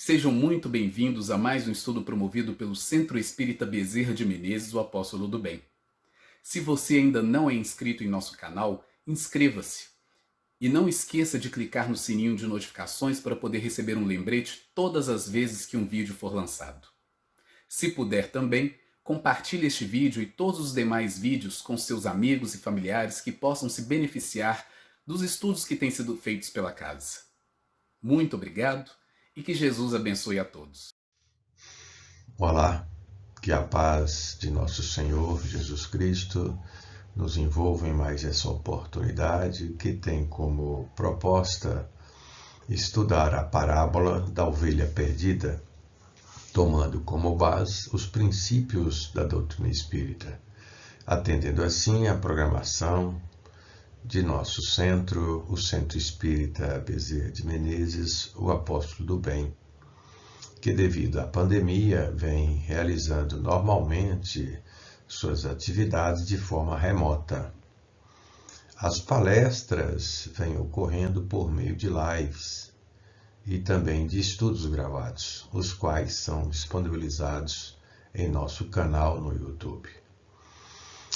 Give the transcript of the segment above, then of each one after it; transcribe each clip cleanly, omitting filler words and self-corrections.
Sejam muito bem-vindos a mais um estudo promovido pelo Centro Espírita Bezerra de Menezes, o Apóstolo do Bem. Se você ainda não é inscrito em nosso canal, inscreva-se. E não esqueça de clicar no sininho de notificações para poder receber um lembrete todas as vezes que um vídeo for lançado. Se puder também, compartilhe este vídeo e todos os demais vídeos com seus amigos e familiares que possam se beneficiar dos estudos que têm sido feitos pela casa. Muito obrigado e que Jesus abençoe a todos. Olá, que a paz de nosso Senhor Jesus Cristo nos envolva em mais essa oportunidade que tem como proposta estudar a parábola da ovelha perdida, tomando como base os princípios da doutrina espírita, atendendo assim à programação de nosso centro, o Centro Espírita Bezerra de Menezes, o Apóstolo do Bem, que devido à pandemia vem realizando normalmente suas atividades de forma remota. As palestras vêm ocorrendo por meio de lives e também de estudos gravados, os quais são disponibilizados em nosso canal no YouTube.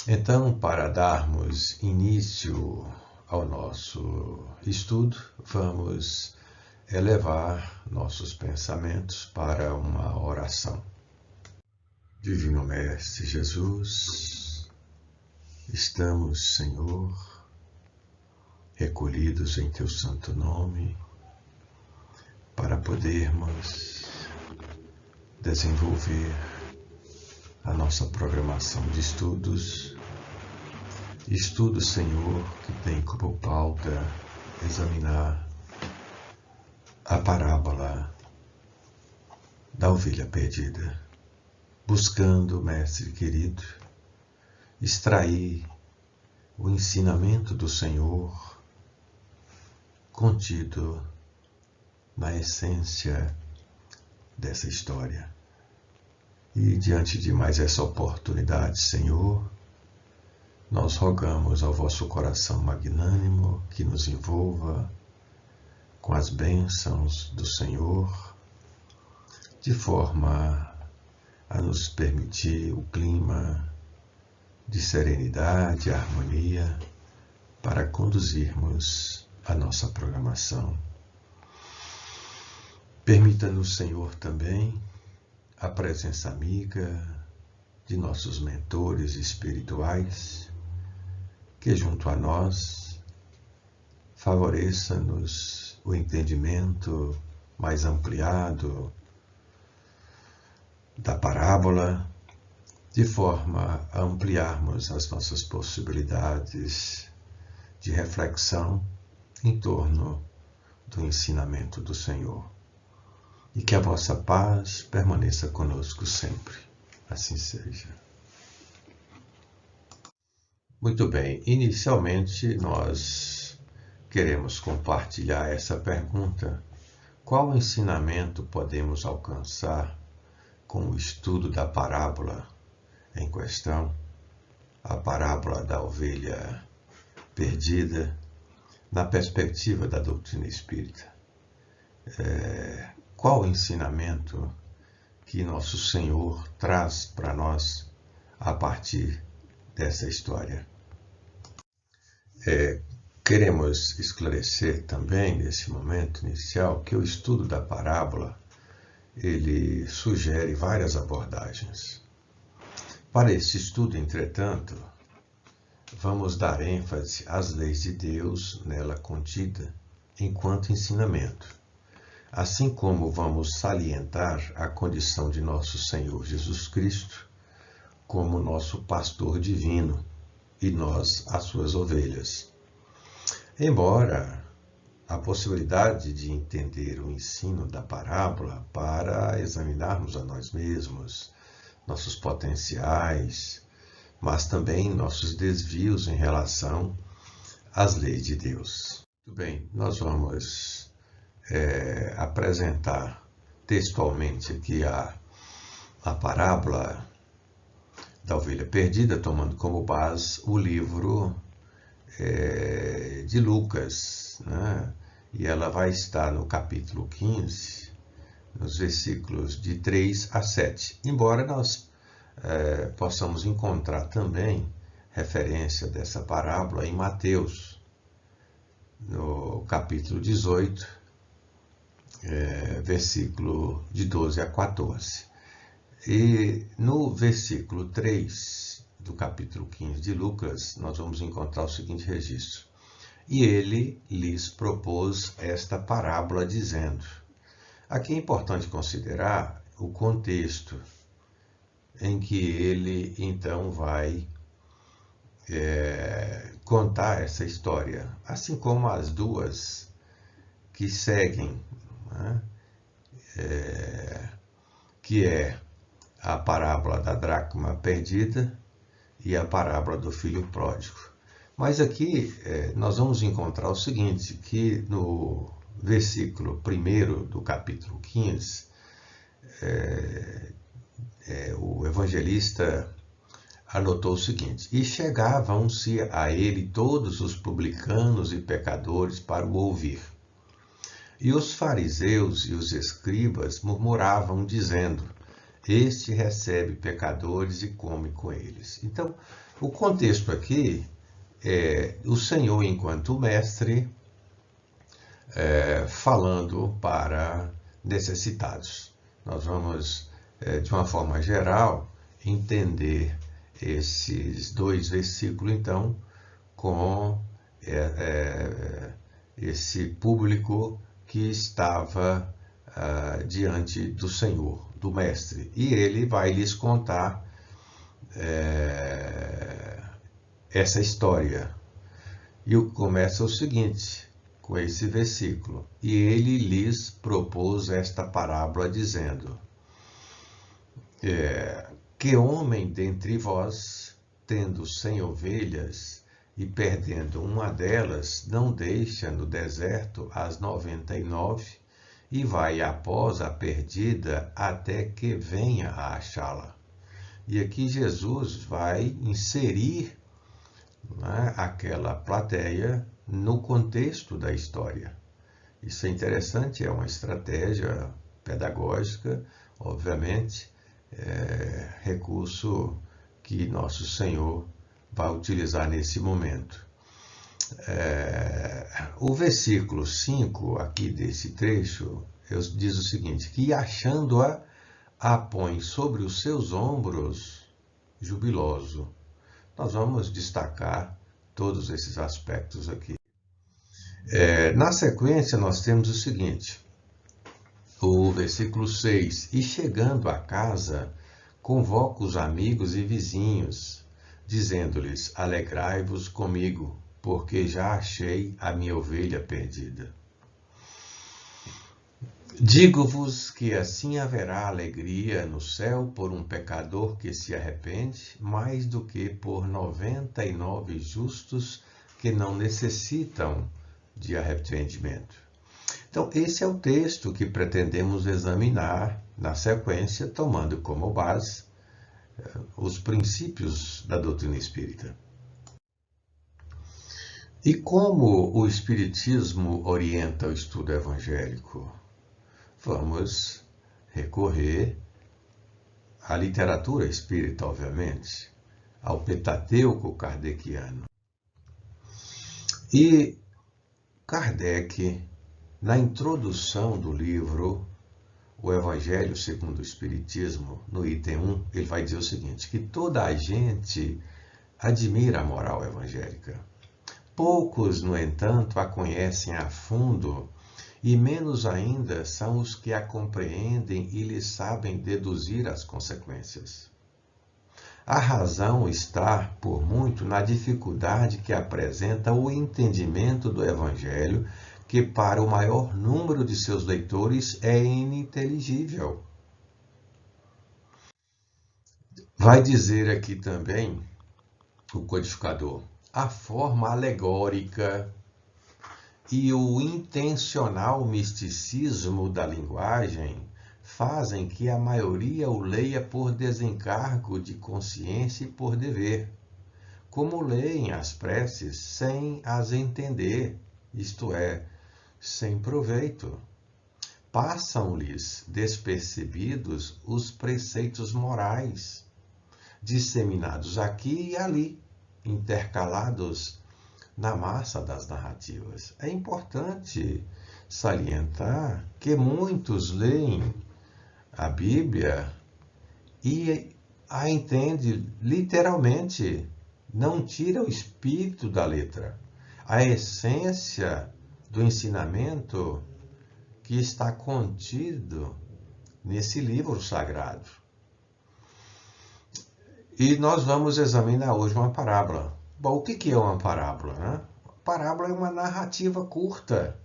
Então, para darmos início ao nosso estudo, vamos elevar nossos pensamentos para uma oração. Divino Mestre Jesus, estamos, Senhor, recolhidos em Teu santo nome, para podermos desenvolver a nossa programação de estudos. Estudos, Senhor, que tem como pauta examinar a parábola da ovelha perdida, buscando, Mestre querido, extrair o ensinamento do Senhor contido na essência dessa história. E diante de mais essa oportunidade, Senhor, nós rogamos ao vosso coração magnânimo que nos envolva com as bênçãos do Senhor, de forma a nos permitir o clima de serenidade e harmonia para conduzirmos a nossa programação. Permita-nos, Senhor, também a presença amiga de nossos mentores espirituais, que junto a nós favoreça-nos o entendimento mais ampliado da parábola, de forma a ampliarmos as nossas possibilidades de reflexão em torno do ensinamento do Senhor. E que a vossa paz permaneça conosco sempre. Assim seja. Muito bem, inicialmente nós queremos compartilhar essa pergunta: qual ensinamento podemos alcançar com o estudo da parábola em questão, a parábola da ovelha perdida, na perspectiva da doutrina espírita? Qual o ensinamento que nosso Senhor traz para nós a partir dessa história? Queremos esclarecer também, nesse momento inicial, que o estudo da parábola ele sugere várias abordagens. Para esse estudo, entretanto, vamos dar ênfase às leis de Deus nela contida enquanto ensinamento, assim como vamos salientar a condição de nosso Senhor Jesus Cristo como nosso pastor divino e nós as suas ovelhas. Embora a possibilidade de entender o ensino da parábola para examinarmos a nós mesmos, nossos potenciais, mas também nossos desvios em relação às leis de Deus. Muito bem, nós vamos apresentar textualmente aqui a parábola da ovelha perdida, tomando como base o livro de Lucas, né? E ela vai estar no capítulo 15, nos versículos de 3 a 7. Embora nós possamos encontrar também referência dessa parábola em Mateus, no capítulo 18, versículo de 12 a 14. E no versículo 3 do capítulo 15 de Lucas, nós vamos encontrar o seguinte registro. E ele lhes propôs esta parábola, dizendo... Aqui é importante considerar o contexto em que ele, então, vai contar essa história, assim como as duas que seguem, né? Que é a parábola da dracma perdida e a parábola do filho pródigo. Mas aqui nós vamos encontrar o seguinte, que no versículo 1 do capítulo 15, o evangelista anotou o seguinte: E chegavam-se a ele todos os publicanos e pecadores para o ouvir. E os fariseus e os escribas murmuravam, dizendo: Este recebe pecadores e come com eles. Então, o contexto aqui é o Senhor, enquanto mestre, falando para necessitados. Nós vamos, de uma forma geral, entender esses dois versículos, então, com esse público que estava diante do Senhor, do Mestre. E ele vai lhes contar essa história. E começa o seguinte, com esse versículo. E ele lhes propôs esta parábola, dizendo: Que homem dentre vós, tendo 100 ovelhas e perdendo uma delas, não deixa no deserto as 99 e vai após a perdida até que venha a achá-la? E aqui Jesus vai inserir, né, aquela plateia no contexto da história. Isso é interessante, é uma estratégia pedagógica, obviamente, recurso que nosso Senhor vai utilizar nesse momento. O versículo 5 aqui desse trecho diz o seguinte: que achando-a, a põe sobre os seus ombros jubiloso. Nós vamos destacar todos esses aspectos aqui. Na sequência, nós temos o seguinte, o versículo 6. E chegando à casa, convoca os amigos e vizinhos, dizendo-lhes: Alegrai-vos comigo, porque já achei a minha ovelha perdida. Digo-vos que assim haverá alegria no céu por um pecador que se arrepende, mais do que por 99 justos que não necessitam de arrependimento. Então, esse é o texto que pretendemos examinar na sequência, tomando como base os princípios da doutrina espírita. E como o Espiritismo orienta o estudo evangélico? Vamos recorrer à literatura espírita, obviamente, ao Pentateuco kardeciano. E Kardec, na introdução do livro O Evangelho segundo o Espiritismo, no item 1, ele vai dizer o seguinte, que toda a gente admira a moral evangélica. Poucos, no entanto, a conhecem a fundo e menos ainda são os que a compreendem e lhe sabem deduzir as consequências. A razão está, por muito, na dificuldade que apresenta o entendimento do Evangelho, que para o maior número de seus leitores é ininteligível. Vai dizer aqui também o codificador: a forma alegórica e o intencional misticismo da linguagem fazem que a maioria o leia por desencargo de consciência e por dever, como leem as preces sem as entender, isto é, sem proveito. passam-lhes despercebidos os preceitos morais, disseminados aqui e ali, intercalados na massa das narrativas. É importante salientar que muitos leem a Bíblia e a entendem literalmente, não tira o espírito da letra, a essência do ensinamento que está contido nesse livro sagrado. E nós vamos examinar hoje uma parábola. Bom, o que é uma parábola, né? Parábola é uma narrativa curta,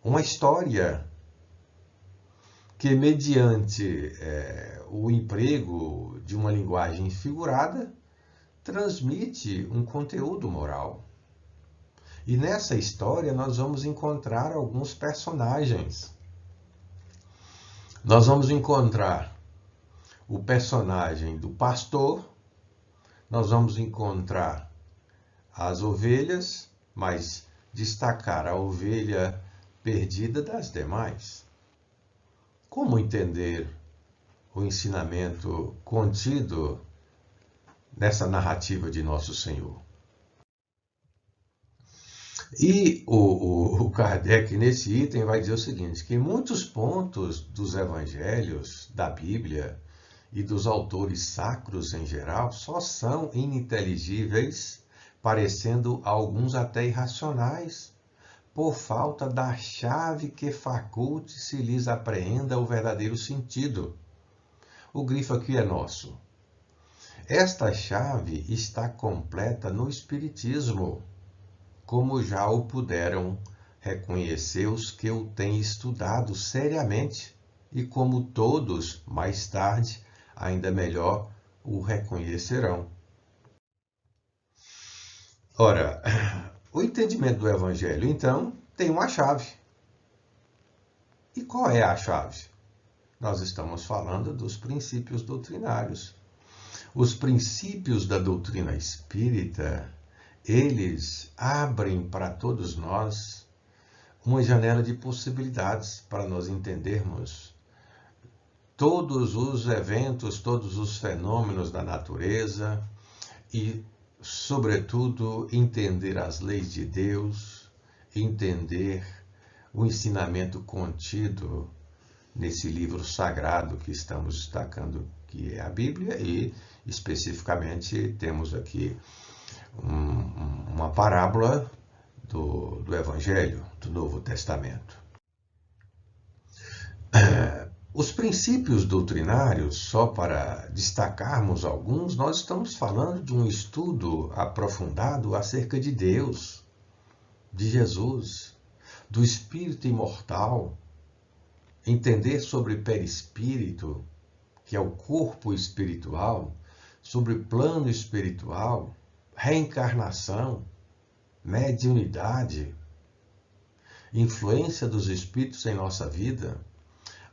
uma história que, mediante o emprego de uma linguagem figurada, transmite um conteúdo moral. E nessa história nós vamos encontrar alguns personagens. Nós vamos encontrar o personagem do pastor, nós vamos encontrar as ovelhas, mas destacar a ovelha perdida das demais. Como entender o ensinamento contido nessa narrativa de Nosso Senhor? E o Kardec, nesse item, vai dizer o seguinte, que muitos pontos dos evangelhos, da Bíblia e dos autores sacros em geral, só são ininteligíveis, parecendo a alguns até irracionais, por falta da chave que faculte se lhes apreenda o verdadeiro sentido. O grifo aqui é nosso. Esta chave está completa no Espiritismo, como já o puderam reconhecer os que o têm estudado seriamente, e como todos, mais tarde, ainda melhor, o reconhecerão. Ora, o entendimento do Evangelho, então, tem uma chave. E qual é a chave? Nós estamos falando dos princípios doutrinários. Os princípios da doutrina espírita, eles abrem para todos nós uma janela de possibilidades para nós entendermos todos os eventos, todos os fenômenos da natureza e, sobretudo, entender as leis de Deus, entender o ensinamento contido nesse livro sagrado que estamos destacando, que é a Bíblia, e especificamente temos aqui uma parábola do Evangelho, do Novo Testamento. Os princípios doutrinários, só para destacarmos alguns, nós estamos falando de um estudo aprofundado acerca de Deus, de Jesus, do Espírito imortal, entender sobre perispírito, que é o corpo espiritual, sobre plano espiritual, reencarnação, mediunidade, influência dos espíritos em nossa vida,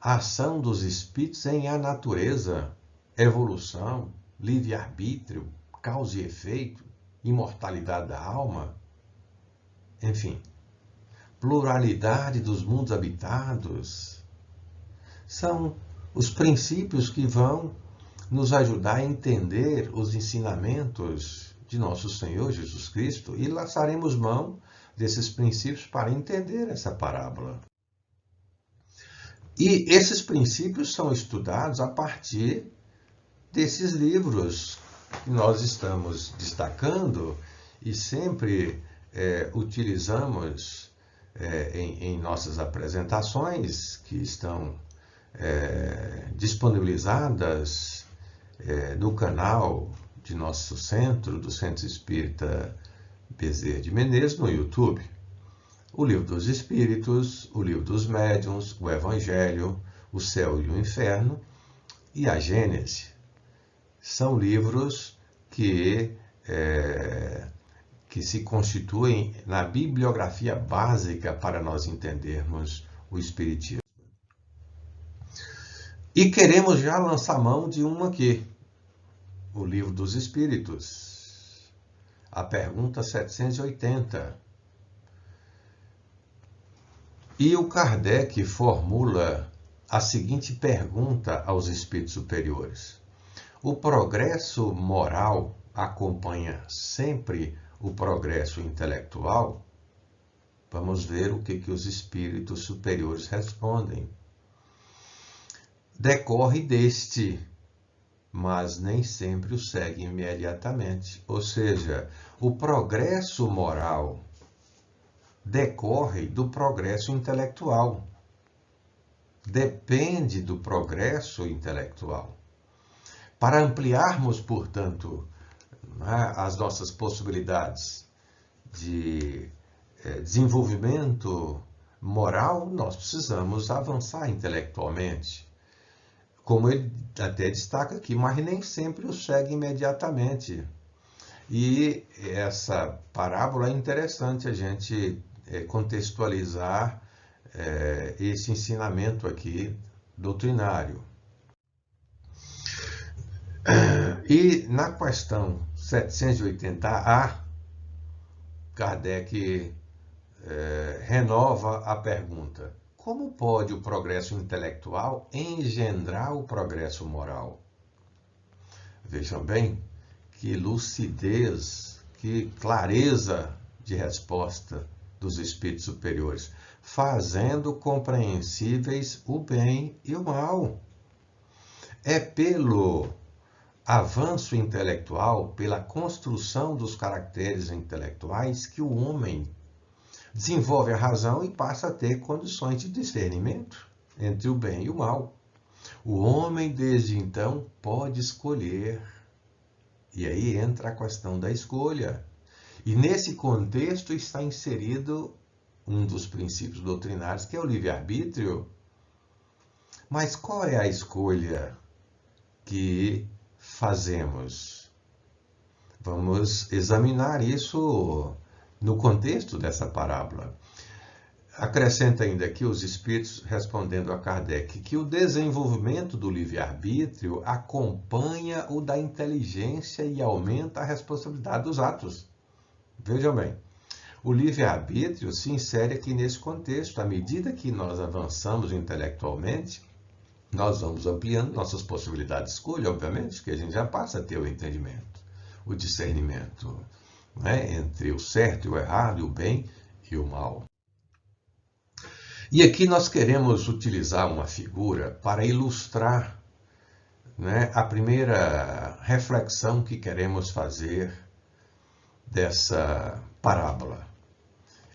ação dos espíritos em a natureza, evolução, livre-arbítrio, causa e efeito, imortalidade da alma, enfim, pluralidade dos mundos habitados, são os princípios que vão nos ajudar a entender os ensinamentos de nosso Senhor Jesus Cristo e lançaremos mão desses princípios para entender essa parábola. E esses princípios são estudados a partir desses livros que nós estamos destacando e sempre utilizamos em nossas apresentações, que estão disponibilizadas no canal de nosso centro, do Centro Espírita Bezerra de Menezes, no YouTube. O Livro dos Espíritos, o Livro dos Médiuns, o Evangelho, o Céu e o Inferno e a Gênese. São livros que se constituem na bibliografia básica para nós entendermos o Espiritismo. E queremos já lançar mão de uma aqui, o Livro dos Espíritos, a pergunta 780. E o Kardec formula a seguinte pergunta aos espíritos superiores: o progresso moral acompanha sempre o progresso intelectual? Vamos ver o que os espíritos superiores respondem. Decorre deste, mas nem sempre o segue imediatamente. Ou seja, o progresso moral decorre do progresso intelectual. Depende do progresso intelectual. Para ampliarmos, portanto, as nossas possibilidades de desenvolvimento moral, nós precisamos avançar intelectualmente. Como ele até destaca aqui, mas nem sempre o segue imediatamente. E essa parábola é interessante a gente contextualizar esse ensinamento aqui doutrinário. E na questão 780A, Kardec renova a pergunta: como pode o progresso intelectual engendrar o progresso moral? Vejam bem, que lucidez, que clareza de resposta dos espíritos superiores, fazendo compreensíveis o bem e o mal. É pelo avanço intelectual, pela construção dos caracteres intelectuais, que o homem desenvolve a razão e passa a ter condições de discernimento entre o bem e o mal. O homem, desde então, pode escolher. E aí entra a questão da escolha. E nesse contexto está inserido um dos princípios doutrinários, que é o livre-arbítrio. Mas qual é a escolha que fazemos? Vamos examinar isso no contexto dessa parábola. Acrescenta ainda aqui os espíritos, respondendo a Kardec, que o desenvolvimento do livre-arbítrio acompanha o da inteligência e aumenta a responsabilidade dos atos. Vejam bem, o livre-arbítrio se insere aqui nesse contexto. À medida que nós avançamos intelectualmente, nós vamos ampliando nossas possibilidades de escolha, obviamente, que a gente já passa a ter o entendimento, o discernimento, né, entre o certo e o errado, o bem e o mal. E aqui nós queremos utilizar uma figura para ilustrar, né, a primeira reflexão que queremos fazer dessa parábola.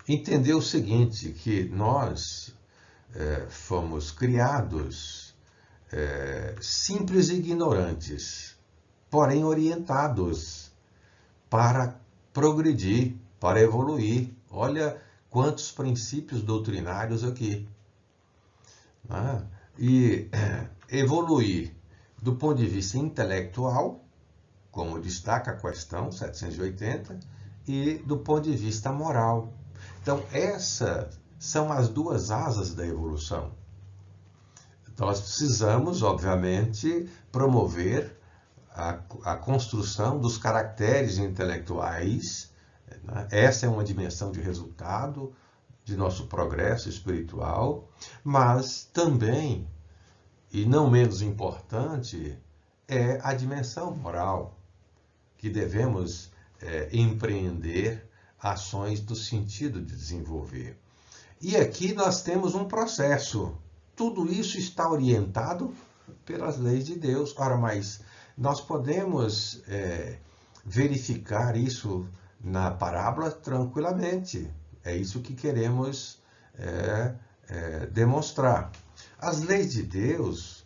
Entender o seguinte, que nós fomos criados simples e ignorantes, porém orientados para progredir, para evoluir. Olha quantos princípios doutrinários aqui. E evoluir do ponto de vista intelectual, como destaca a questão 780, e do ponto de vista moral. Então, essas são as duas asas da evolução. Nós precisamos, obviamente, promover a construção dos caracteres intelectuais. Essa é uma dimensão de resultado de nosso progresso espiritual, mas também, e não menos importante, é a dimensão moral, que devemos empreender ações do sentido de desenvolver. E aqui nós temos um processo. Tudo isso está orientado pelas leis de Deus. Ora, mas nós podemos verificar isso na parábola tranquilamente. É isso que queremos demonstrar. As leis de Deus,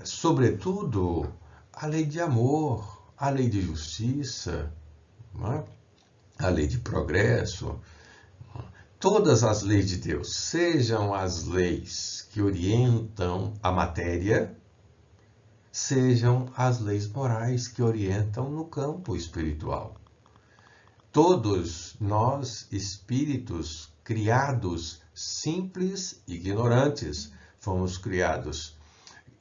sobretudo a lei de amor, a lei de justiça, a lei de progresso, todas as leis de Deus, sejam as leis que orientam a matéria, sejam as leis morais que orientam no campo espiritual. Todos nós, espíritos criados simples, ignorantes, fomos criados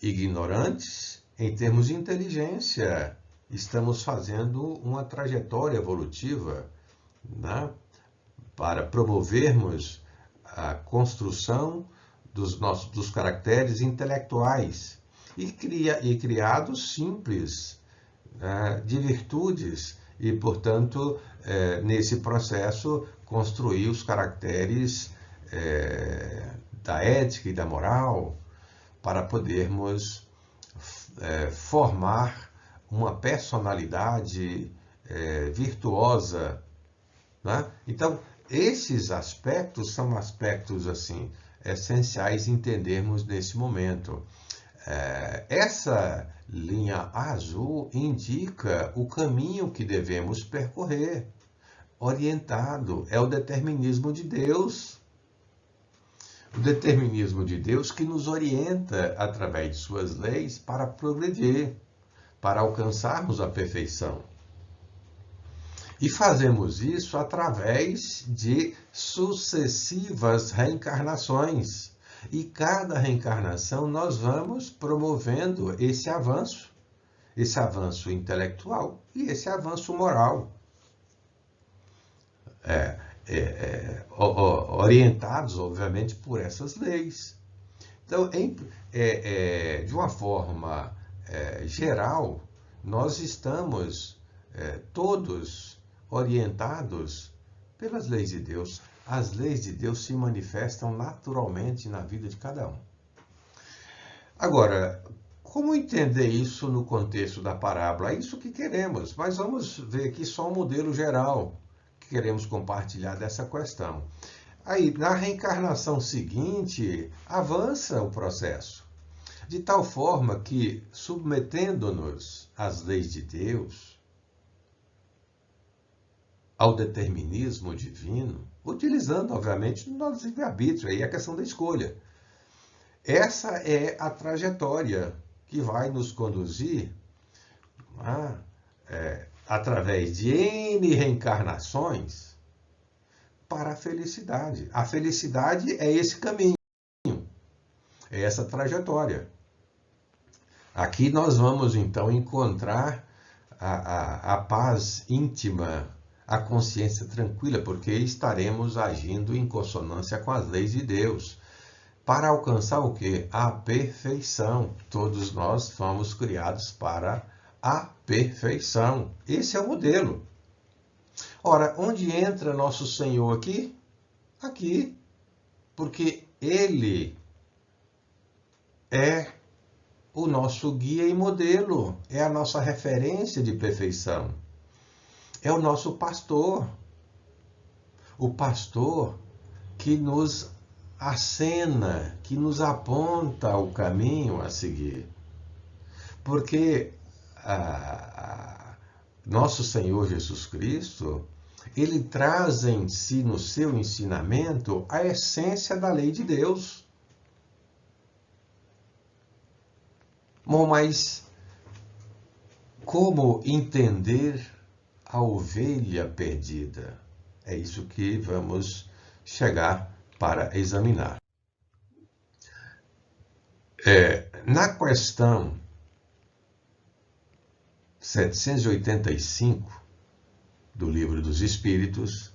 ignorantes em termos de inteligência. Estamos fazendo uma trajetória evolutiva, né, para promovermos a construção dos caracteres intelectuais e criados simples, né, de virtudes e, portanto, nesse processo, construir os caracteres da ética e da moral para podermos formar uma personalidade virtuosa, né? Então, esses aspectos são aspectos assim essenciais entendermos nesse momento. Essa linha azul indica o caminho que devemos percorrer, orientado, é o determinismo de Deus. O determinismo de Deus que nos orienta através de suas leis para progredir, para alcançarmos a perfeição. E fazemos isso através de sucessivas reencarnações. E cada reencarnação nós vamos promovendo esse avanço intelectual e esse avanço moral. Orientados, obviamente, por essas leis. Então, de uma forma geral, nós estamos todos orientados pelas leis de Deus. As leis de Deus se manifestam naturalmente na vida de cada um. Agora, como entender isso no contexto da parábola? É isso que queremos, mas vamos ver aqui só um modelo geral que queremos compartilhar dessa questão. Aí, na reencarnação seguinte, avança o processo, de tal forma que, submetendo-nos às leis de Deus, ao determinismo divino, utilizando, obviamente, o nosso livre-arbítrio, aí a questão da escolha. Essa é a trajetória que vai nos conduzir, através de N reencarnações, para a felicidade. A felicidade é esse caminho, é essa trajetória. Aqui nós vamos, então, encontrar a paz íntima, a consciência tranquila, porque estaremos agindo em consonância com as leis de Deus, para alcançar o quê? A perfeição. Todos nós fomos criados para a perfeição. Esse é o modelo. Ora, onde entra nosso Senhor aqui? Aqui. Porque Ele é o nosso guia e modelo, é a nossa referência de perfeição. É o nosso pastor. O pastor que nos acena, que nos aponta o caminho a seguir. Porque nosso Senhor Jesus Cristo, Ele traz em si, no seu ensinamento, a essência da lei de Deus. Bom, mas como entender a ovelha perdida? É isso que vamos chegar para examinar. Na questão 785 do Livro dos Espíritos,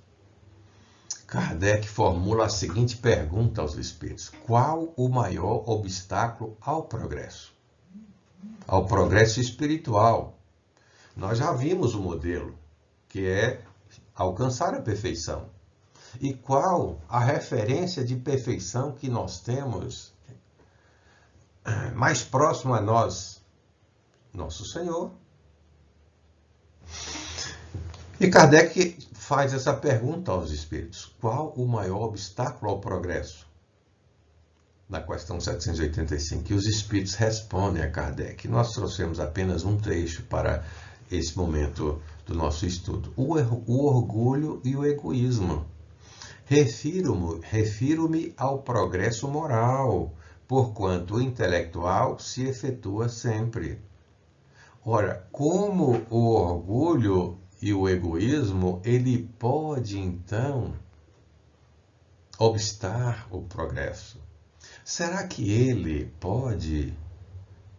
Kardec formula a seguinte pergunta aos espíritos: qual o maior obstáculo ao progresso? Ao progresso espiritual. Nós já vimos o modelo, que é alcançar a perfeição. E qual a referência de perfeição que nós temos mais próximo a nós? Nosso Senhor. E Kardec faz essa pergunta aos espíritos: qual o maior obstáculo ao progresso? Na questão 785, e os espíritos respondem a Kardec. Nós trouxemos apenas um trecho para esse momento do nosso estudo. O orgulho e o egoísmo. Refiro-me ao progresso moral, porquanto o intelectual se efetua sempre. Ora, como o orgulho e o egoísmo, ele pode, então, obstar o progresso? Será que ele pode,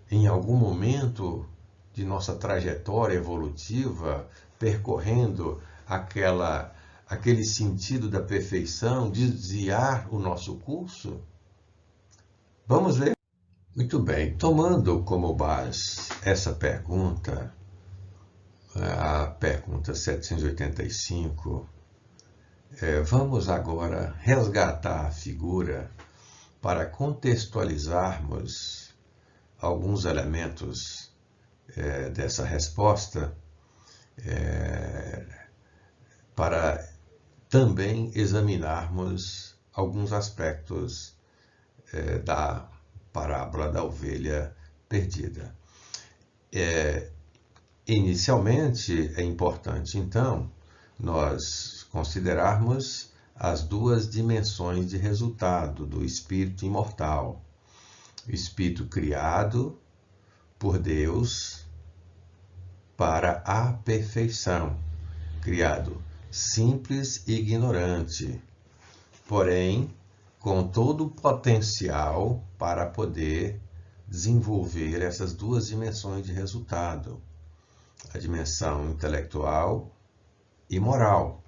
em algum momento de nossa trajetória evolutiva, percorrendo aquela aquele sentido da perfeição, desviar o nosso curso? Vamos ver. Muito bem, tomando como base essa pergunta, a pergunta 785, vamos agora resgatar a figura para contextualizarmos alguns elementos dessa resposta, para também examinarmos alguns aspectos da parábola da ovelha perdida. Inicialmente, é importante, então, nós considerarmos as duas dimensões de resultado do espírito imortal. O espírito criado por Deus para a perfeição, criado simples e ignorante, porém com todo o potencial para poder desenvolver essas duas dimensões de resultado, a dimensão intelectual e moral.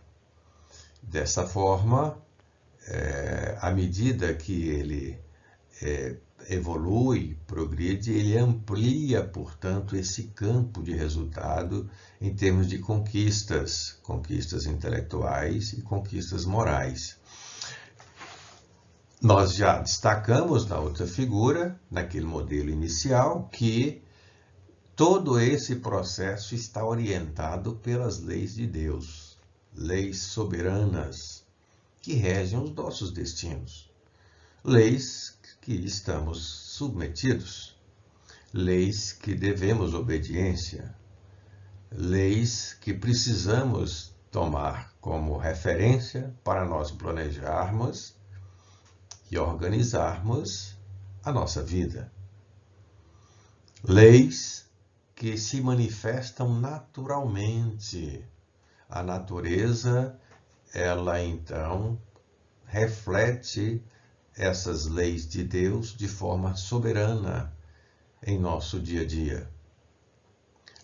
Dessa forma, à medida que ele evolui, progride, ele amplia, portanto, esse campo de resultado em termos de conquistas intelectuais e conquistas morais. Nós já destacamos na outra figura, naquele modelo inicial, que todo esse processo está orientado pelas leis de Deus, leis soberanas que regem os nossos destinos, leis que estamos submetidos, leis que devemos obediência, leis que precisamos tomar como referência para nós planejarmos e organizarmos a nossa vida. Leis que se manifestam naturalmente. A natureza, ela então reflete essas leis de Deus de forma soberana em nosso dia a dia.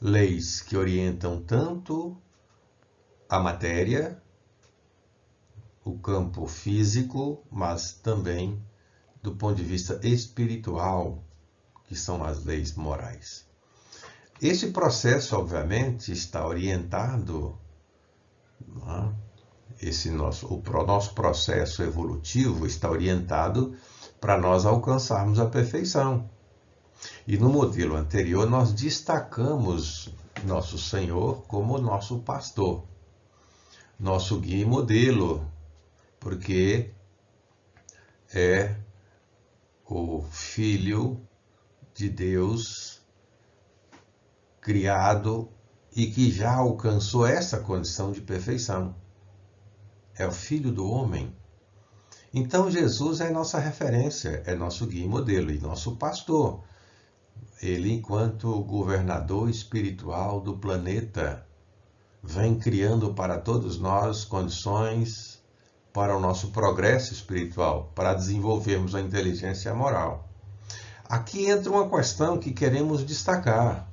Leis que orientam tanto a matéria, o campo físico, mas também do ponto de vista espiritual, que são as leis morais. Esse processo, obviamente, está orientado, o nosso processo evolutivo está orientado para nós alcançarmos a perfeição. E no modelo anterior, nós destacamos nosso Senhor como nosso pastor, nosso guia e modelo, porque é o Filho de Deus criado e que já alcançou essa condição de perfeição. É o Filho do homem. Então Jesus é nossa referência, é nosso guia e modelo e nosso pastor. Ele, enquanto governador espiritual do planeta, vem criando para todos nós condições para o nosso progresso espiritual, para desenvolvermos a inteligência moral. Aqui entra uma questão que queremos destacar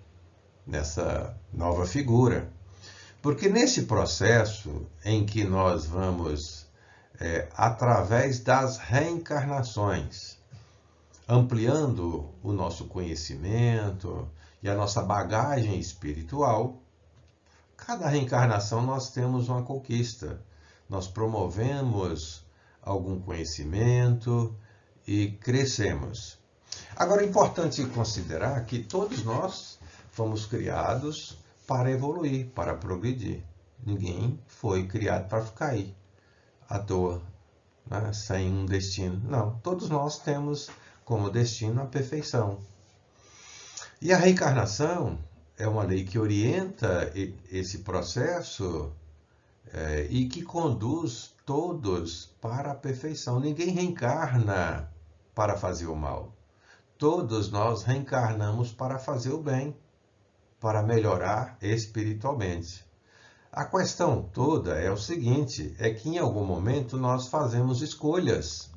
nessa nova figura, porque nesse processo em que nós vamos, através das reencarnações, ampliando o nosso conhecimento e a nossa bagagem espiritual, cada reencarnação nós temos uma conquista. Nós promovemos algum conhecimento e crescemos. Agora, é importante considerar que todos nós fomos criados para evoluir, para progredir. Ninguém foi criado para ficar aí, à toa, né, sem um destino. Não, todos nós temos como destino a perfeição. E a reencarnação é uma lei que orienta esse processo e que conduz todos para a perfeição. Ninguém reencarna para fazer o mal. Todos nós reencarnamos para fazer o bem, para melhorar espiritualmente. A questão toda é o seguinte, é que em algum momento nós fazemos escolhas.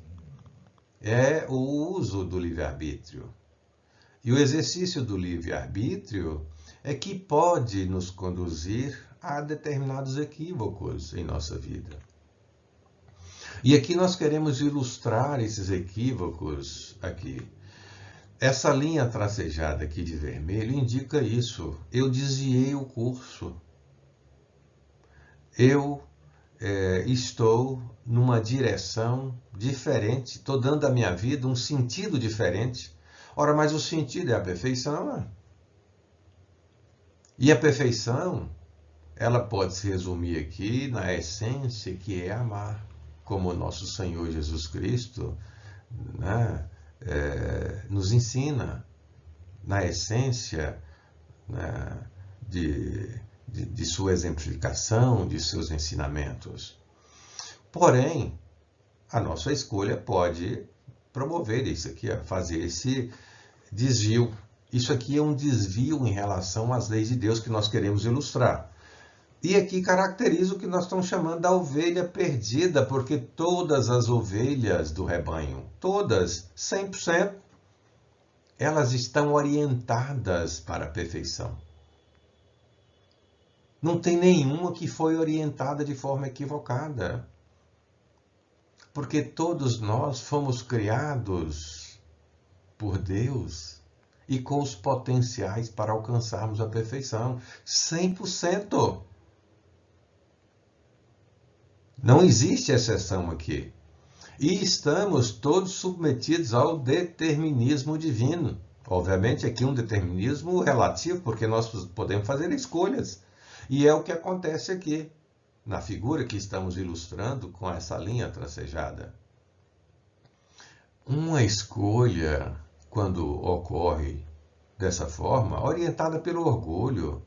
É o uso do livre-arbítrio. E o exercício do livre-arbítrio é que pode nos conduzir há determinados equívocos em nossa vida. E aqui nós queremos ilustrar esses equívocos aqui. Essa linha tracejada aqui de vermelho indica isso. Eu desviei o curso. Eu estou numa direção diferente. Estou dando à minha vida um sentido diferente. Ora, mas o sentido é a perfeição, né? E a perfeição, ela pode se resumir aqui na essência que é amar. Como o nosso Senhor Jesus Cristo, né, nos ensina, na essência, né, de sua exemplificação, de seus ensinamentos. Porém, a nossa escolha pode promover isso aqui, fazer esse desvio. Isso aqui é um desvio em relação às leis de Deus que nós queremos ilustrar. E aqui caracteriza o que nós estamos chamando da ovelha perdida, porque todas as ovelhas do rebanho, todas, 100%, elas estão orientadas para a perfeição. Não tem nenhuma que foi orientada de forma equivocada. Porque todos nós fomos criados por Deus e com os potenciais para alcançarmos a perfeição. 100%. Não existe exceção aqui. E estamos todos submetidos ao determinismo divino. Obviamente aqui um determinismo relativo, porque nós podemos fazer escolhas. E é o que acontece aqui, na figura que estamos ilustrando com essa linha tracejada. Uma escolha, quando ocorre dessa forma, orientada pelo orgulho,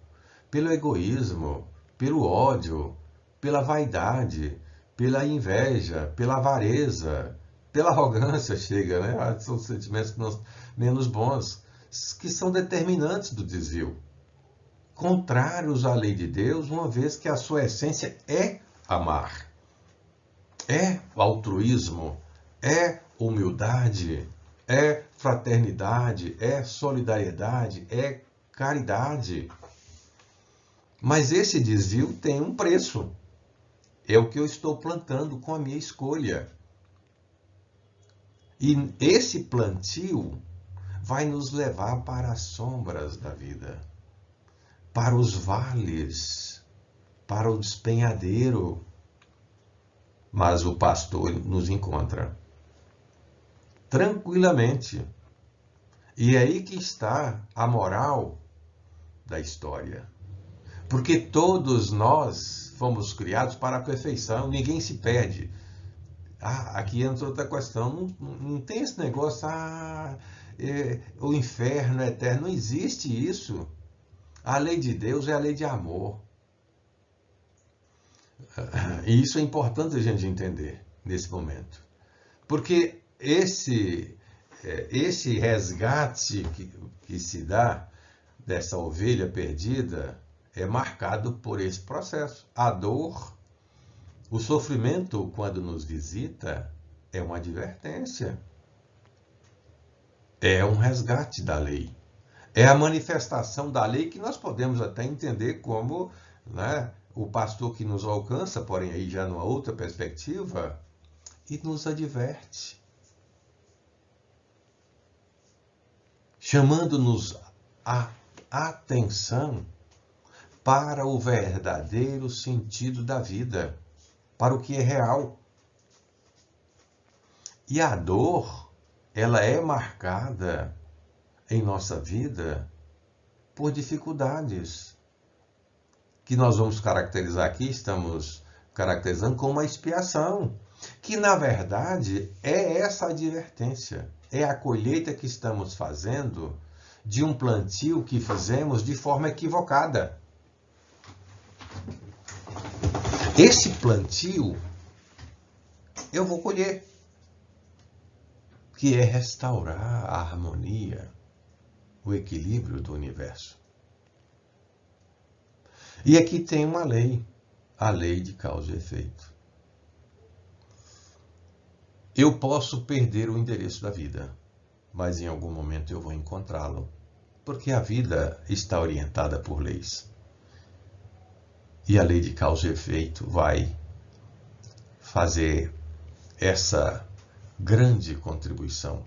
pelo egoísmo, pelo ódio, pela vaidade, pela inveja, pela avareza, pela arrogância, chega, né? São sentimentos menos bons, que são determinantes do desvio. Contrários à lei de Deus, uma vez que a sua essência é amar, é altruísmo, é humildade, é fraternidade, é solidariedade, é caridade. Mas esse desvio tem um preço. É o que eu estou plantando com a minha escolha. E esse plantio vai nos levar para as sombras da vida, para os vales, para o despenhadeiro. Mas o pastor nos encontra tranquilamente. E é aí que está a moral da história. Porque todos nós fomos criados para a perfeição, ninguém se perde. Aqui entra outra questão, não tem esse negócio, o inferno é eterno, não existe isso. A lei de Deus é a lei de amor. E isso é importante a gente entender nesse momento. Porque esse resgate que se dá dessa ovelha perdida é marcado por esse processo. A dor, o sofrimento, quando nos visita, é uma advertência. É um resgate da lei. É a manifestação da lei que nós podemos até entender como, né, o pastor que nos alcança, porém aí já numa outra perspectiva, e nos adverte, chamando-nos a atenção para o verdadeiro sentido da vida, para o que é real. E a dor, ela é marcada em nossa vida por dificuldades, que nós vamos caracterizar aqui, estamos caracterizando como uma expiação, que na verdade é essa advertência, é a colheita que estamos fazendo de um plantio que fizemos de forma equivocada. Esse plantio eu vou colher, que é restaurar a harmonia, o equilíbrio do universo. E aqui tem uma lei, a lei de causa e efeito. Eu posso perder o endereço da vida, mas em algum momento eu vou encontrá-lo, porque a vida está orientada por leis. E a lei de causa e efeito vai fazer essa grande contribuição.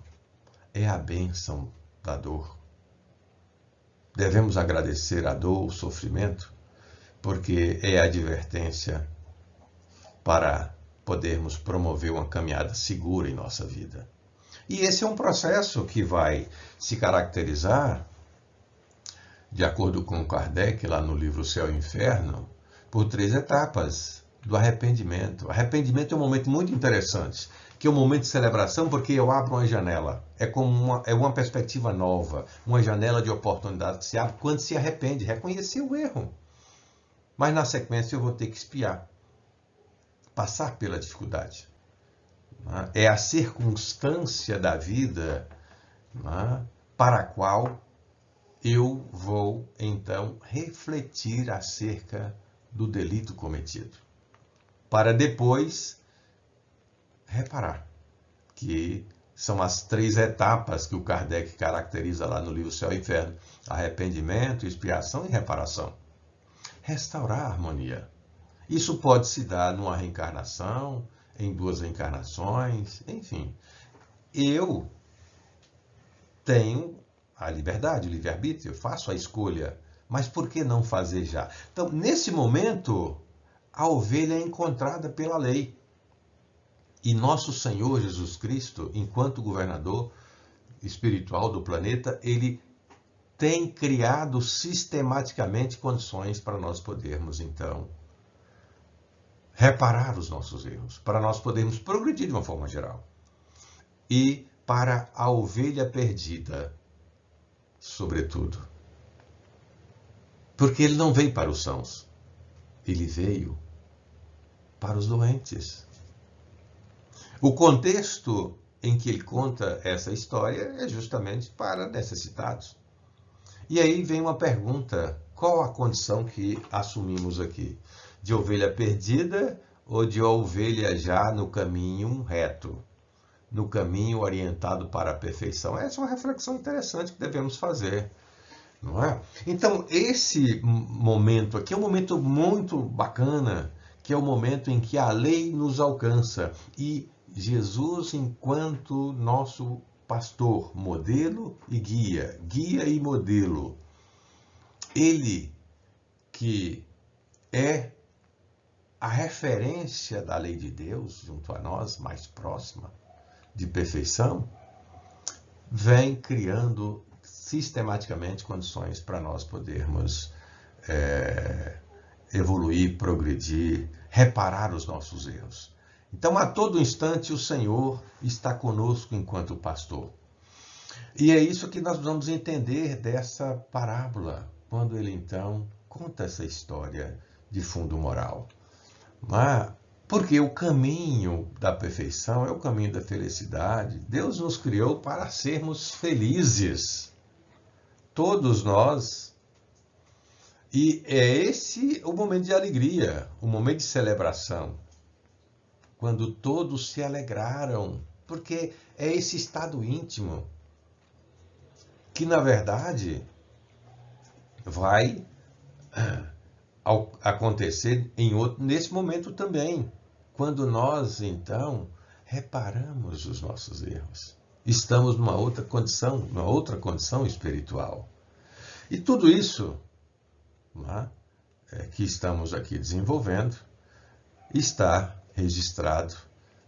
É a bênção da dor. Devemos agradecer a dor, o sofrimento, porque é a advertência para podermos promover uma caminhada segura em nossa vida. E esse é um processo que vai se caracterizar, de acordo com Kardec, lá no livro Céu e Inferno, por 3 etapas do arrependimento. O arrependimento é um momento muito interessante, que é um momento de celebração, porque eu abro uma janela. É uma perspectiva nova, uma janela de oportunidade que se abre quando se arrepende, reconhecer o erro. Mas na sequência eu vou ter que expiar, passar pela dificuldade. É a circunstância da vida para a qual eu vou, então, refletir acerca do delito cometido, para depois reparar, que são as 3 etapas que o Kardec caracteriza lá no livro Céu e Inferno: arrependimento, expiação e reparação. Restaurar a harmonia. Isso pode se dar numa reencarnação, em 2 reencarnações, enfim. Eu tenho a liberdade, o livre-arbítrio, eu faço a escolha, mas por que não fazer já? Então, nesse momento, a ovelha é encontrada pela lei. E nosso Senhor Jesus Cristo, enquanto governador espiritual do planeta, ele tem criado sistematicamente condições para nós podermos, então, reparar os nossos erros, para nós podermos progredir de uma forma geral. E para a ovelha perdida, sobretudo. Porque ele não veio para os sãos, ele veio para os doentes. O contexto em que ele conta essa história é justamente para necessitados. E aí vem uma pergunta: qual a condição que assumimos aqui? De ovelha perdida ou de ovelha já no caminho reto? No caminho orientado para a perfeição? Essa é uma reflexão interessante que devemos fazer, não é? Então, esse momento aqui é um momento muito bacana, que é o momento em que a lei nos alcança e Jesus, enquanto nosso pastor, modelo e guia e modelo, ele que é a referência da lei de Deus junto a nós, mais próxima de perfeição, vem criando sistematicamente condições para nós podermos evoluir, progredir, reparar os nossos erros. Então, a todo instante, o Senhor está conosco enquanto pastor. E é isso que nós vamos entender dessa parábola, quando ele, então, conta essa história de fundo moral. Porque o caminho da perfeição é o caminho da felicidade. Deus nos criou para sermos felizes, todos nós. E é esse o momento de alegria, o momento de celebração, quando todos se alegraram, porque é esse estado íntimo que, na verdade, vai acontecer nesse momento também, quando nós, então, reparamos os nossos erros. Estamos numa outra condição espiritual. E tudo isso que estamos aqui desenvolvendo está registrado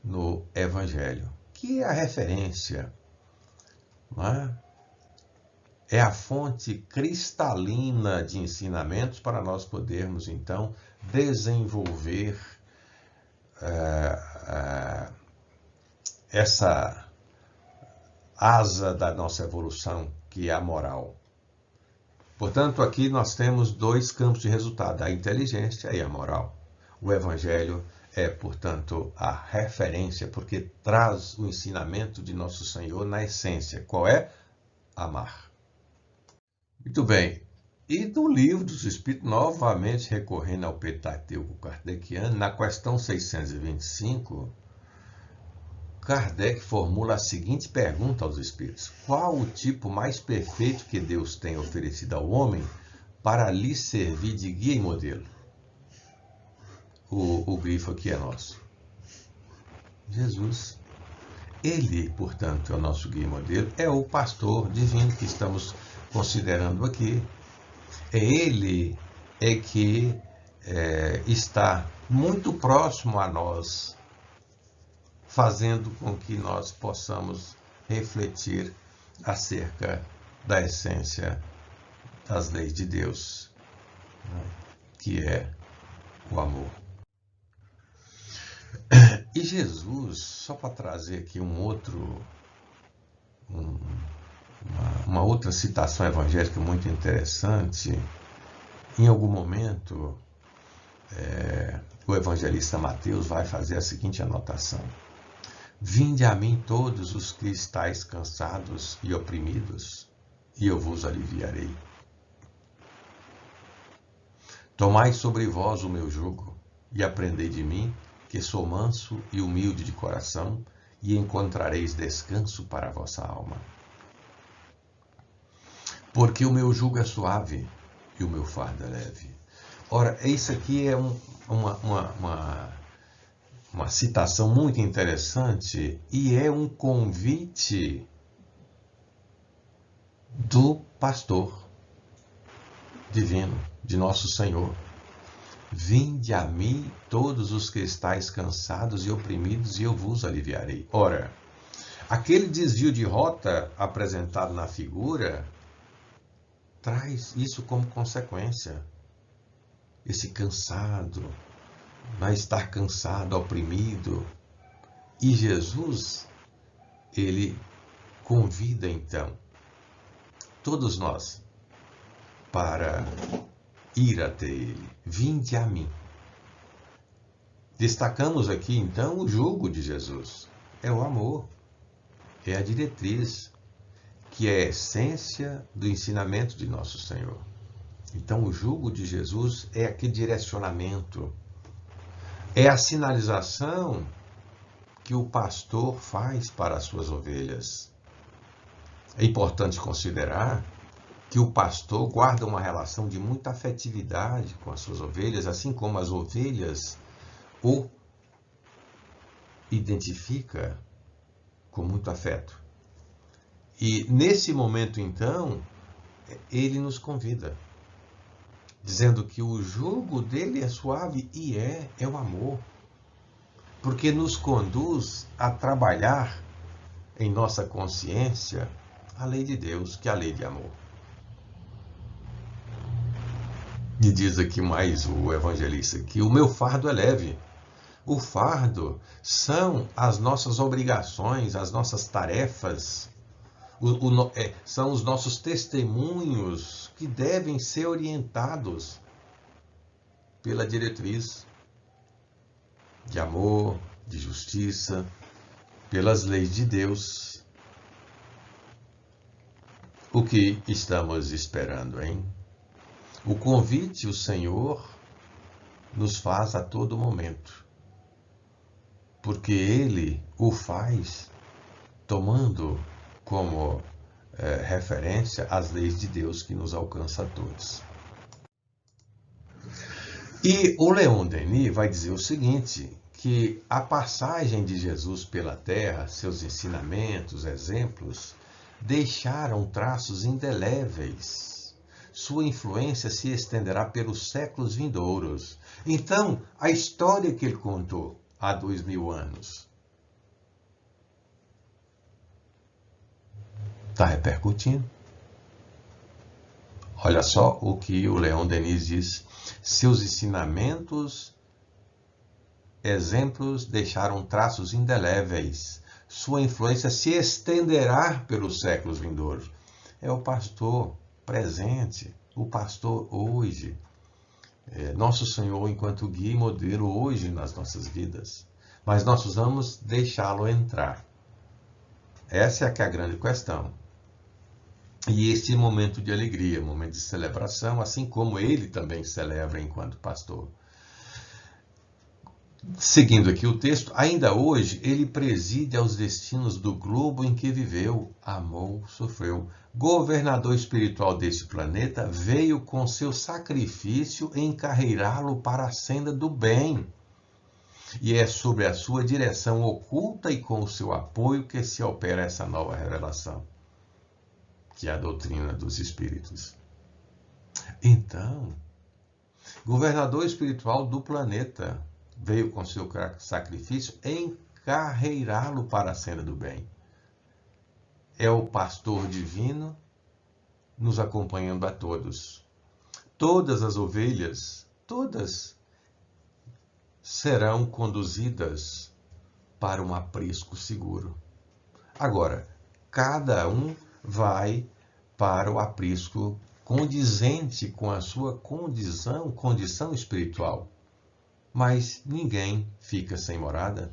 no Evangelho, que é a referência, é a fonte cristalina de ensinamentos para nós podermos, então, desenvolver essa asa da nossa evolução, que é a moral. Portanto, aqui nós temos 2 campos de resultado, a inteligência e a moral. O Evangelho é, portanto, a referência, porque traz o ensinamento de nosso Senhor na essência. Qual é? Amar. Muito bem. E no Livro dos Espíritos, novamente recorrendo ao Pentateuco kardeciano, na questão 625, Kardec formula a seguinte pergunta aos Espíritos: qual o tipo mais perfeito que Deus tem oferecido ao homem para lhe servir de guia e modelo? o grifo aqui é nosso. Jesus. Ele, portanto, é o nosso guia e modelo, é o pastor divino que estamos considerando aqui. Ele é que está muito próximo a nós, fazendo com que nós possamos refletir acerca da essência das leis de Deus, né, que é o amor. E Jesus, só para trazer aqui uma outra citação evangélica muito interessante, em algum momento o evangelista Mateus vai fazer a seguinte anotação: vinde a mim todos os que estáis cansados e oprimidos, e eu vos aliviarei. Tomai sobre vós o meu jugo, e aprendei de mim, que sou manso e humilde de coração, e encontrareis descanso para a vossa alma. Porque o meu jugo é suave e o meu fardo é leve. Ora, isso aqui é uma citação muito interessante e é um convite do pastor divino, de nosso Senhor. Vinde a mim todos os que estáis cansados e oprimidos, e eu vos aliviarei. Ora, aquele desvio de rota apresentado na figura traz isso como consequência. Esse cansado, estar cansado, oprimido. E Jesus, ele convida então todos nós para ir até ele. Vinde a mim. Destacamos aqui então o jugo de Jesus. É o amor. É a diretriz, que é a essência do ensinamento de nosso Senhor. Então o jugo de Jesus é aquele direcionamento. É a sinalização que o pastor faz para as suas ovelhas. É importante considerar que o pastor guarda uma relação de muita afetividade com as suas ovelhas, assim como as ovelhas o identifica com muito afeto. E nesse momento, então, ele nos convida, dizendo que o jugo dele é suave e é o amor, porque nos conduz a trabalhar em nossa consciência a lei de Deus, que é a lei de amor. E diz aqui mais o evangelista que o meu fardo é leve. O fardo são as nossas obrigações, as nossas tarefas, são os nossos testemunhos que devem ser orientados pela diretriz de amor, de justiça, pelas leis de Deus. O que estamos esperando, hein? O convite o Senhor nos faz a todo momento, porque Ele o faz tomando como referência as leis de Deus que nos alcança a todos. E o Leon Denis vai dizer o seguinte, que a passagem de Jesus pela terra, seus ensinamentos, exemplos, deixaram traços indeléveis. Sua influência se estenderá pelos séculos vindouros. Então, a história que ele contou há 2000 anos está repercutindo. Olha só o que o Leon Denis diz. Seus ensinamentos, exemplos, deixaram traços indeléveis. Sua influência se estenderá pelos séculos vindouros. É o pastor presente, o pastor hoje. Nosso Senhor enquanto guia e modelo hoje nas nossas vidas. Mas nós precisamos deixá-lo entrar. Essa é a grande questão. E este momento de alegria, momento de celebração, assim como ele também celebra enquanto pastor. Seguindo aqui o texto, ainda hoje ele preside aos destinos do globo em que viveu, amou, sofreu. Governador espiritual deste planeta, veio com seu sacrifício encarreirá-lo para a senda do bem. E é sobre a sua direção oculta e com o seu apoio que se opera essa nova revelação, que é a doutrina dos espíritos. Então, governador espiritual do planeta veio com seu sacrifício encarreirá-lo para a senda do bem. É o pastor divino nos acompanhando a todos. Todas as ovelhas, todas, serão conduzidas para um aprisco seguro. Agora, cada um vai para o aprisco condizente com a sua condição espiritual. Mas ninguém fica sem morada,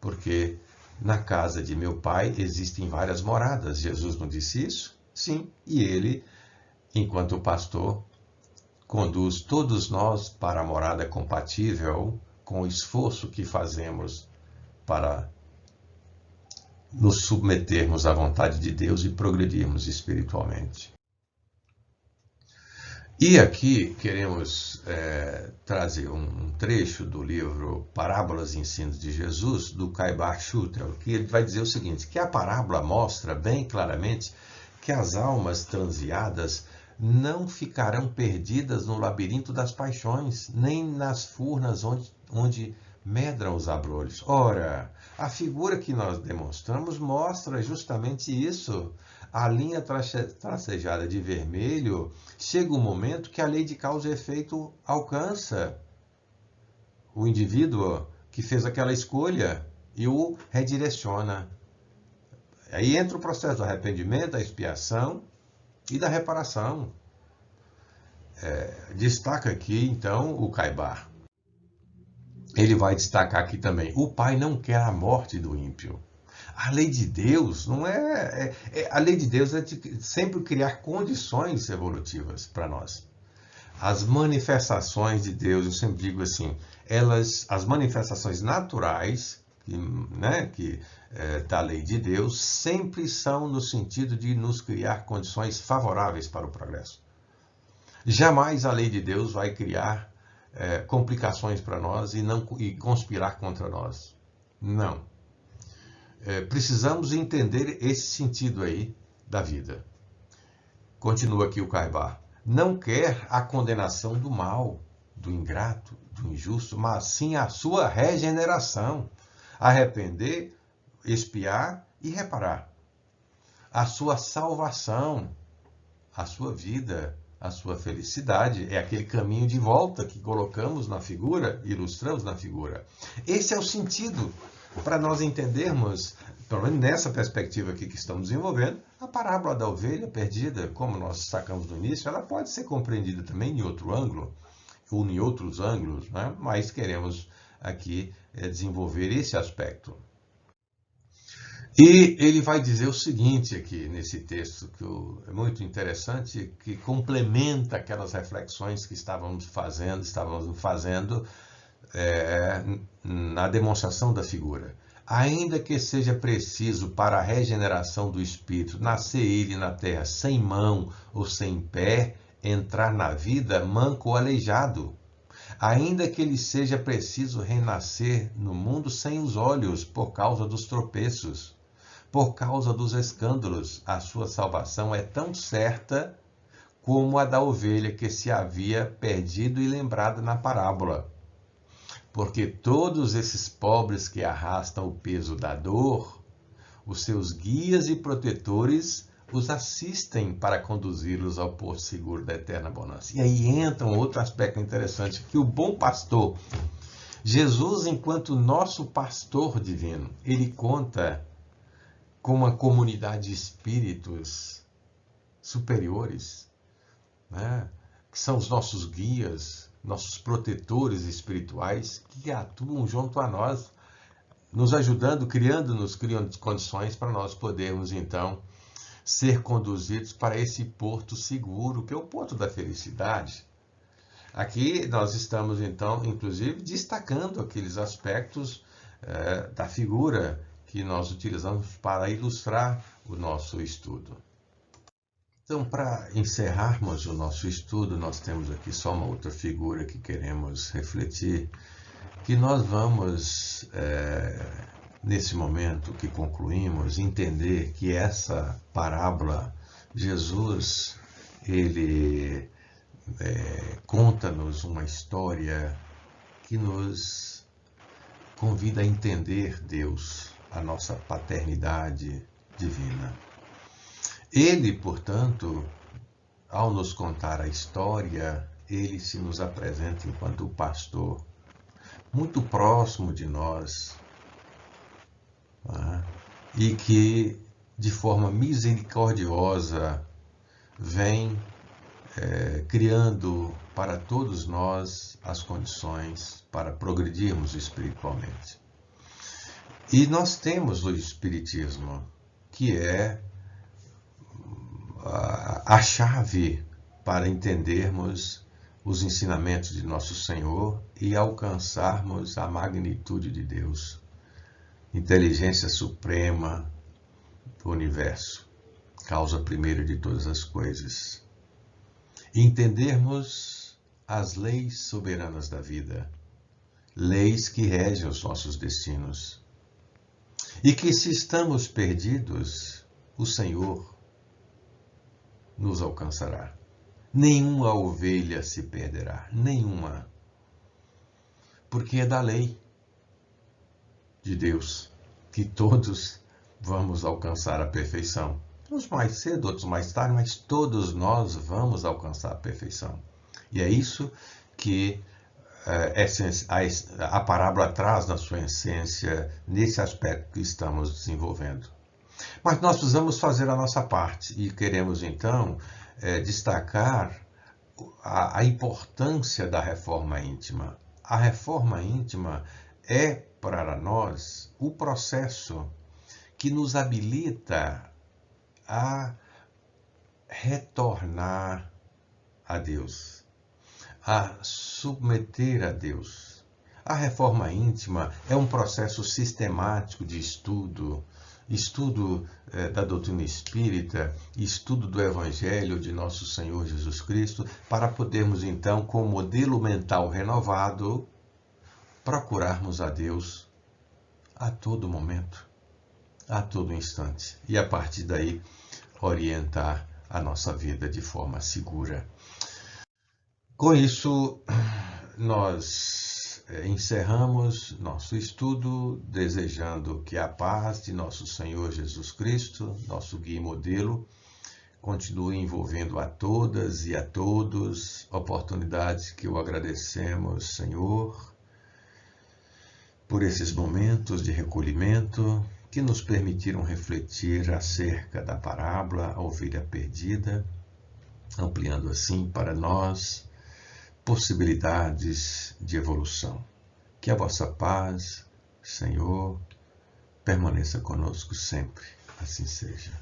porque na casa de meu pai existem várias moradas. Jesus não disse isso? Sim, e ele, enquanto pastor, conduz todos nós para a morada compatível com o esforço que fazemos para nos submetermos à vontade de Deus e progredirmos espiritualmente. E aqui queremos trazer um trecho do livro Parábolas e Ensinos de Jesus, do Caibar Schutel, que ele vai dizer o seguinte, que a parábola mostra bem claramente que as almas transviadas não ficarão perdidas no labirinto das paixões, nem nas furnas onde medram os abrolhos. Ora, a figura que nós demonstramos mostra justamente isso. A linha tracejada de vermelho, chega um momento que a lei de causa e efeito alcança o indivíduo que fez aquela escolha e o redireciona. Aí entra o processo do arrependimento, da expiação e da reparação. Destaca aqui, então, o Caibar. Ele vai destacar aqui também, o Pai não quer a morte do ímpio. A lei de Deus não a lei de Deus é de sempre criar condições evolutivas para nós. As manifestações de Deus, eu sempre digo assim, as manifestações naturais da lei de Deus sempre são no sentido de nos criar condições favoráveis para o progresso. Jamais a lei de Deus vai criar complicações para nós e conspirar contra nós. Não. Precisamos entender esse sentido aí da vida. Continua aqui o Caibar. Não quer a condenação do mal, do ingrato, do injusto, mas sim a sua regeneração. Arrepender, expiar e reparar. A sua salvação, a sua vida, a sua felicidade. É aquele caminho de volta que colocamos na figura, ilustramos na figura. Esse é o sentido para nós entendermos, pelo menos nessa perspectiva aqui que estamos desenvolvendo, a parábola da ovelha perdida, como nós destacamos no início, ela pode ser compreendida também em outro ângulo, ou em outros ângulos, né? Mas queremos aqui desenvolver esse aspecto. E ele vai dizer o seguinte aqui nesse texto, que é muito interessante, que complementa aquelas reflexões que estávamos fazendo na demonstração da figura. Ainda que seja preciso para a regeneração do espírito nascer ele na terra sem mão ou sem pé, entrar na vida manco ou aleijado. Ainda que lhe seja preciso renascer no mundo sem os olhos por causa dos tropeços, por causa dos escândalos, a sua salvação é tão certa como a da ovelha que se havia perdido e lembrada na parábola. Porque todos esses pobres que arrastam o peso da dor, os seus guias e protetores os assistem para conduzi-los ao porto seguro da eterna bonança. E aí entra um outro aspecto interessante, que o bom pastor, Jesus, enquanto nosso pastor divino, ele conta com uma comunidade de espíritos superiores, né? Que são os nossos guias, nossos protetores espirituais, que atuam junto a nós, nos ajudando, criando condições para nós podermos, então, ser conduzidos para esse porto seguro, que é o porto da felicidade. Aqui nós estamos, então, inclusive, destacando aqueles aspectos da figura que nós utilizamos para ilustrar o nosso estudo. Então, para encerrarmos o nosso estudo, nós temos aqui só uma outra figura que queremos refletir, que nós vamos, nesse momento que concluímos, entender que essa parábola, Jesus, ele conta-nos uma história que nos convida a entender Deus, a nossa paternidade divina. Ele, portanto, ao nos contar a história, ele se nos apresenta enquanto pastor, muito próximo de nós, e que, de forma misericordiosa, vem criando para todos nós as condições para progredirmos espiritualmente. E nós temos o Espiritismo, que é a chave para entendermos os ensinamentos de nosso Senhor e alcançarmos a magnitude de Deus, inteligência suprema do universo, causa primeira de todas as coisas. E entendermos as leis soberanas da vida, leis que regem os nossos destinos. E que se estamos perdidos, o Senhor nos alcançará. Nenhuma ovelha se perderá, nenhuma. Porque é da lei de Deus que todos vamos alcançar a perfeição. Uns mais cedo, outros mais tarde, mas todos nós vamos alcançar a perfeição. E é isso que a parábola traz na sua essência, nesse aspecto que estamos desenvolvendo. Mas nós precisamos fazer a nossa parte e queremos, então, destacar a importância da reforma íntima. A reforma íntima é, para nós, o processo que nos habilita a retornar a Deus, a submeter a Deus. A reforma íntima é um processo sistemático de estudo da doutrina espírita, estudo do Evangelho de nosso Senhor Jesus Cristo, para podermos então, com o modelo mental renovado, procurarmos a Deus a todo momento, a todo instante, e a partir daí orientar a nossa vida de forma segura. Com isso, nós encerramos nosso estudo desejando que a paz de nosso Senhor Jesus Cristo, nosso guia e modelo, continue envolvendo a todas e a todos, oportunidades que o agradecemos, Senhor, por esses momentos de recolhimento que nos permitiram refletir acerca da parábola A Ovelha Perdida, ampliando assim para nós possibilidades de evolução. Que a vossa paz, Senhor, permaneça conosco sempre. Assim seja.